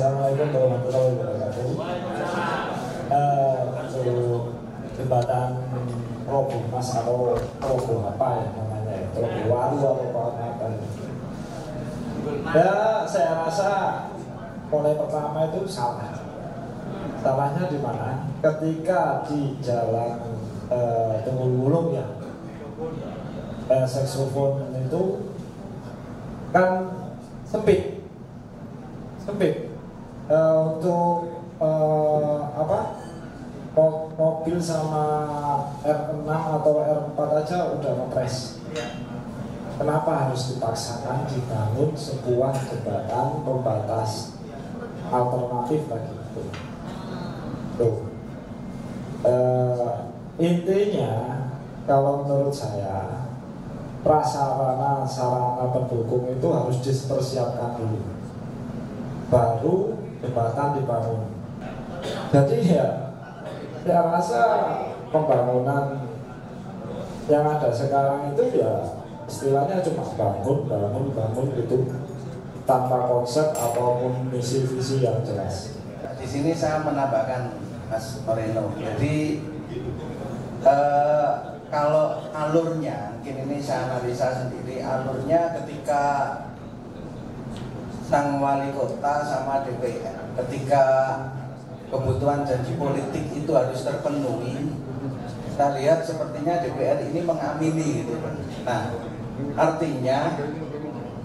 Assalamualaikum warahmatullahi wabarakatuh. Untuk jembatan Robo Mas atau Robo apa ya namanya ya, Robo Waru atau apa ya, saya rasa mulai pertama itu salah. Salahnya di mana? Ketika di jalan Tunggul ya, saksofon itu kan sempit untuk mobil sama R6 atau R4 aja udah ngepres. Kenapa harus dipaksakan dibangun sebuah jembatan pembatas alternatif bagi itu? Tuh. Intinya kalau menurut saya prasarana sarana pendukung itu harus dipersiapkan dulu, baru jembatan dibangun. Jadi ya, saya rasa pembangunan yang ada sekarang itu ya istilahnya cuma bangun gitu, tanpa konsep ataupun misi visi yang jelas. Di sini saya menambahkan Mas Moreno. Jadi kalau alurnya, mungkin ini saya analisa sendiri, alurnya ketika sang wali kota sama DPR, ketika kebutuhan janji politik itu harus terpenuhi, kita lihat sepertinya DPR ini mengamini gitu. Nah, artinya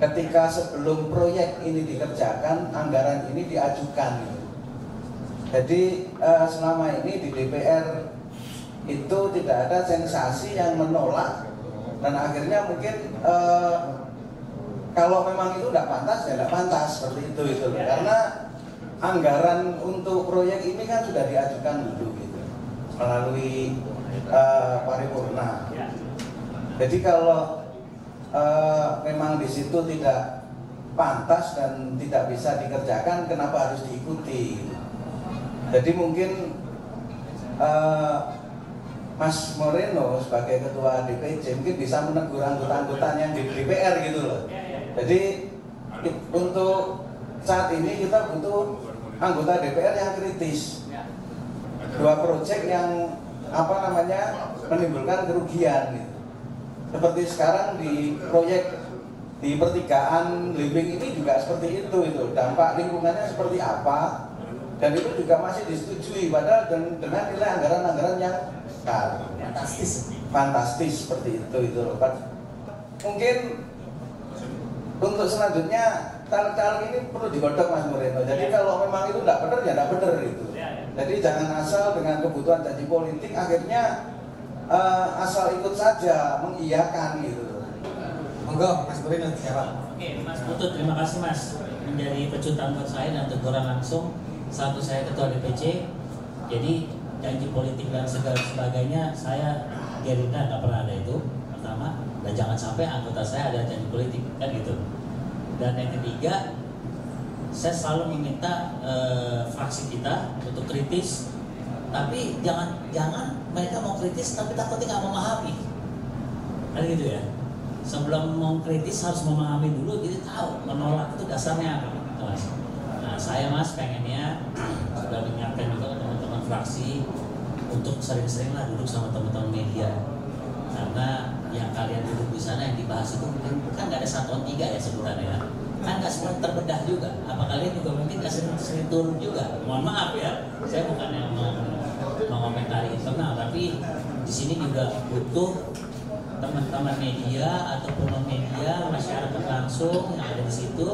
ketika sebelum proyek ini dikerjakan, anggaran ini diajukan. Jadi selama ini di DPR itu tidak ada sensasi yang menolak, dan akhirnya mungkin kalau memang itu tidak pantas ya tidak pantas seperti itu karena anggaran untuk proyek ini kan sudah diajukan dulu gitu melalui paripurna. Jadi kalau memang di situ tidak pantas dan tidak bisa dikerjakan, kenapa harus diikuti? Jadi mungkin Mas Moreno sebagai ketua DPC mungkin bisa menegur anggota-anggota yang di DPR gitu loh. Jadi untuk saat ini kita butuh anggota DPR yang kritis. Dua proyek yang menimbulkan kerugian gitu. Seperti sekarang di proyek di pertigaan Limbing ini juga seperti itu dampak lingkungannya seperti apa, dan itu juga masih disetujui padahal dengan nilai anggaran yang fantastis seperti itu loh. Mungkin untuk selanjutnya caleg-caleg ini perlu digodok Mas Moreno. Jadi kalau memang itu tidak benar ya tidak benar itu. Jadi jangan asal dengan kebutuhan janji politik akhirnya asal ikut saja mengiyakan gitu. Monggo Mas Moreno siapa? Oke, Mas Putut, terima kasih Mas menjadi pecutan buat saya dan teguran langsung. Satu, saya ketua DPC, jadi janji politik dan segala sebagainya saya Gerindra nggak pernah ada itu pertama, dan jangan sampai anggota saya ada janji politik kan gitu. Dan yang ketiga, saya selalu meminta fraksi kita untuk kritis, tapi jangan mereka mau kritis tapi takutnya nggak memahami kan gitu ya. Sebelum mau kritis harus memahami dulu, jadi tahu menolak itu dasarnya apa gitu, Mas. Nah saya Mas pengennya sudah mengingatkan juga ke teman-teman fraksi untuk sering-seringlah duduk sama teman-teman media, karena yang kalian duduk di sana yang dibahas itu mungkin kan nggak ada satuan tiga ya sebutannya ya, kan nggak semua terbedah juga. Apa kalian juga mungkin nggak sering turun juga? Mohon maaf ya, saya bukan yang mengomentari internal, tapi di sini juga butuh teman-teman media ataupun non media, masyarakat langsung yang ada di situ.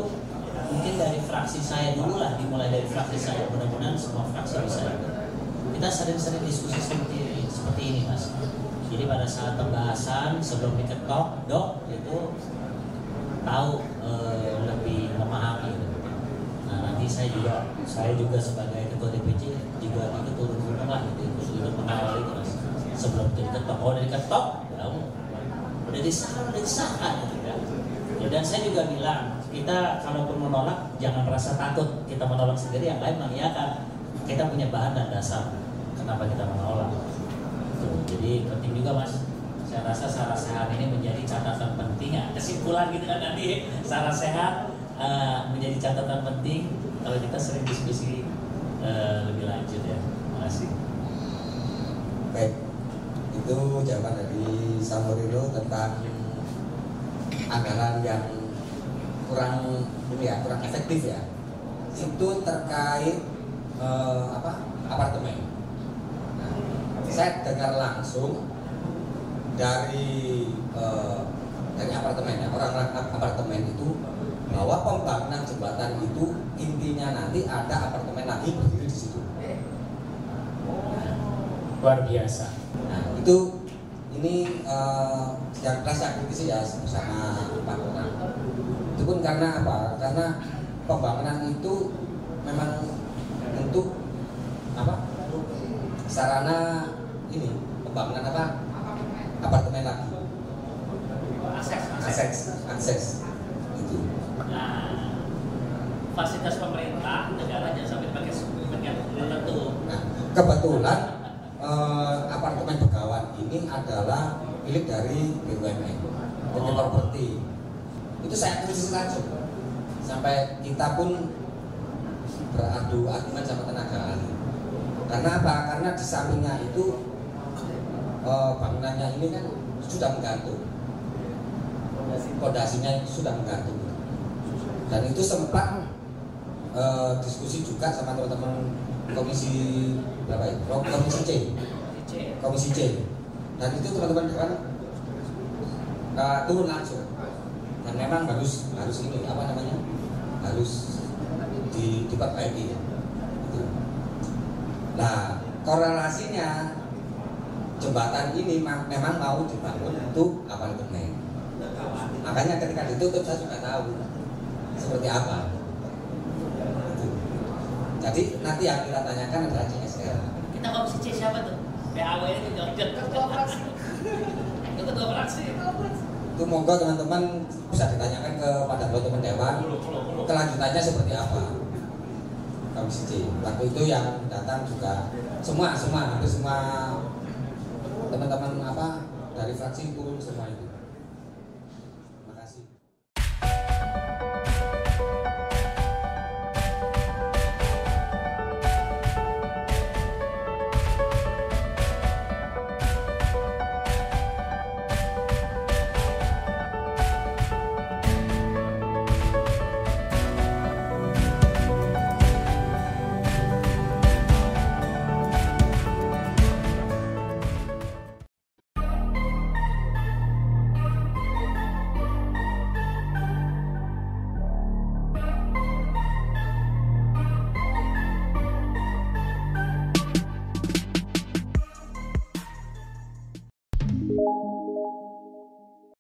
Mungkin dari fraksi saya dulu lah, dimulai dari fraksi saya, mudah-mudahan semua fraksi bisa ikut. Kita sering-sering diskusi seperti ini Mas. Jadi pada saat pembahasan sebelum diketok itu tahu lebih memahami. Nah nanti saya juga sebagai ketua DPC juga ikut turun lah ikut mengawal itu Mas. Sebelum itu diketok, kalau udah diketok, udah disahkan gitu kan. Ya, dan saya juga bilang, kita kalaupun menolak jangan merasa takut kita menolak sendiri, yang lain mengiyakan. Kita punya bahan dan dasar kenapa kita menolak. Tuh, jadi penting juga Mas. Saya rasa sara sehat ini menjadi catatan penting ya. Kesimpulan gitu kan nanti sara sehat menjadi catatan penting kalau kita sering diskusi lebih lanjut ya. Terima kasih. Baik, itu jawaban dari Samurino tentang anggaran yang kurang kurang efektif ya. Itu terkait apartemen. Nah, saya dengar langsung dari apartemen ya, orang apartemen itu bahwa pembangunan jembatan itu intinya nanti ada apartemen lagi berdiri di situ. Luar biasa. Nah itu ini yang saya kritisi ya bersama Pak Lurah. Itu pun karena apa? Karena pembangunan itu memang untuk sarana ini pembangunan apartemen lagi. Akses itu. Nah, fasilitas pemerintah negara jangan sampai dipakai bagian tertentu. Nah, kebetulan apartemen Begawan ini adalah milik dari BUMN, PT Properti. Itu saya kritis langsung. Sampai kita pun beradu argumen sama tenaga ahli. Karena apa? Karena di sampingnya itu bangunannya ini kan sudah menggantung. Fondasinya sudah menggantung. Dan itu sempat diskusi juga sama teman-teman komisi berapa ya? Komisi C. Dan itu teman-teman kan turun langsung. Dan memang harus ini harus diperbaiki ya. Gitu. Nah, korelasinya jembatan ini memang mau dibangun untuk apartemen. Makanya ketika ditutup saya juga tahu seperti apa. Gitu. Jadi nanti yang kita tanyakan adalah CSR. Kita komisi C siapa tuh? PAW itu ketua fraksi. Ketua fraksi. Itu monggo teman-teman bisa ditanyakan kepada teman Dewan. Kelanjutannya seperti apa? Komisi C. Waktu itu yang datang juga hampir semua teman-teman dari fraksi turun semua itu.